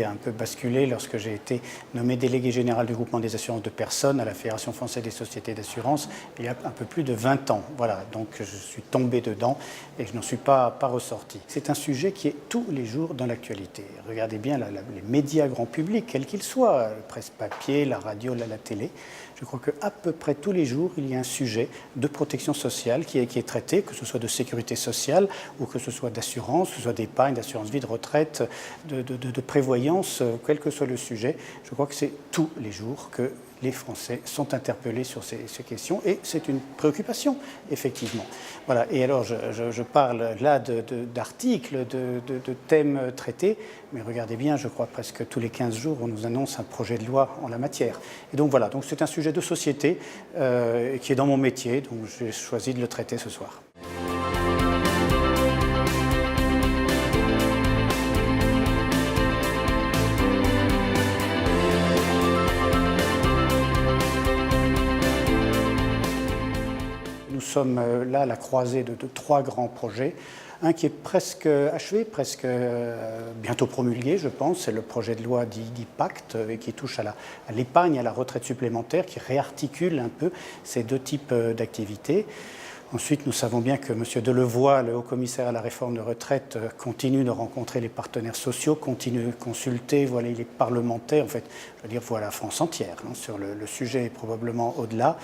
a un peu basculé lorsque j'ai été nommé délégué général du groupement des assurances de personnes à la Fédération française des sociétés d'assurance il y a un peu plus de 20 ans. Voilà, donc je suis tombé dedans et je n'en suis pas ressorti. C'est un sujet qui est tous les jours dans l'actualité. Regardez bien les médias grand public, quels qu'ils soient, la presse papier, la radio, la télé. Je crois qu'à peu près tous les jours, il y a un sujet de protection sociale qui est traité, que ce soit de sécurité sociale ou que ce soit d'assurance, que ce soit d'épargne, d'assurance vie, de retraite, de prévoyance, quel que soit le sujet. Je crois que c'est tous les jours que les Français sont interpellés sur ces questions et c'est une préoccupation, effectivement. Voilà. Et alors, je parle là d'articles, de thèmes traités, mais regardez bien, je crois presque tous les 15 jours, on nous annonce un projet de loi en la matière. Et donc voilà, donc c'est un sujet de société qui est dans mon métier, donc j'ai choisi de le traiter ce soir. Nous sommes là à la croisée de trois grands projets. Un qui est presque achevé, presque bientôt promulgué, je pense, c'est le projet de loi dit Pacte, et qui touche à l'épargne et à la retraite supplémentaire, qui réarticule un peu ces deux types d'activités. Ensuite, nous savons bien que M. Delevoye, le haut-commissaire à la réforme de retraite, continue de rencontrer les partenaires sociaux, continue de consulter voilà, les parlementaires, en fait, je veux dire, voilà la France entière, hein, sur le sujet et probablement au-delà,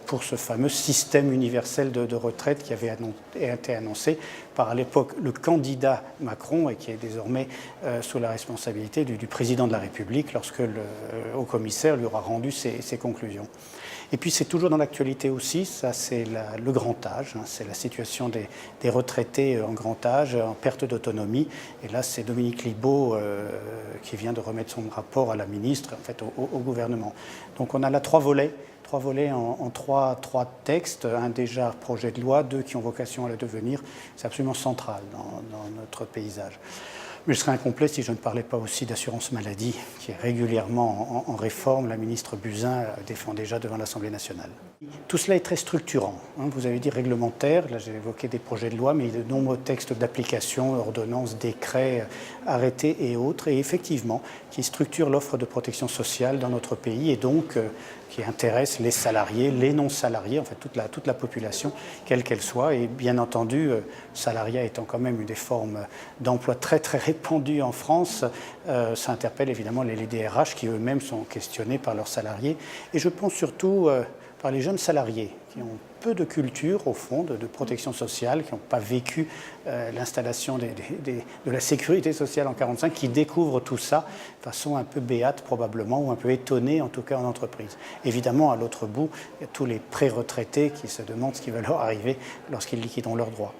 pour ce fameux système universel de retraite qui avait été annoncé par à l'époque le candidat Macron et qui est désormais sous la responsabilité du président de la République lorsque le haut-commissaire lui aura rendu ses conclusions. Et puis c'est toujours dans l'actualité aussi, ça c'est le grand âge, hein, c'est la situation des retraités en grand âge, en perte d'autonomie. Et là c'est Dominique Libault qui vient de remettre son rapport à la ministre, en fait au gouvernement. Donc on a là trois volets en trois textes, un déjà projet de loi, deux qui ont vocation à le devenir. C'est absolument central dans notre paysage. Mais je serais incomplet si je ne parlais pas aussi d'assurance maladie, qui est régulièrement en réforme. La ministre Buzyn défend déjà devant l'Assemblée nationale. Tout cela est très structurant. Hein. Vous avez dit réglementaire, là j'ai évoqué des projets de loi, mais il y a de nombreux textes d'application, ordonnances, décrets, arrêtés et autres, et effectivement, qui structurent l'offre de protection sociale dans notre pays et donc qui intéressent les salariés, les non-salariés, en fait toute la population, quelle qu'elle soit. Et bien entendu, salariat étant quand même une des formes d'emploi très répandues en France, ça interpelle évidemment les DRH qui eux-mêmes sont questionnés par leurs salariés. Et je pense surtout par les jeunes salariés qui ont peu de culture au fond de protection sociale, qui n'ont pas vécu l'installation de la sécurité sociale en 1945, qui découvrent tout ça de façon un peu béate probablement, ou un peu étonnée en tout cas en entreprise. Évidemment, à l'autre bout, il y a tous les pré-retraités qui se demandent ce qui va leur arriver lorsqu'ils liquideront leurs droits.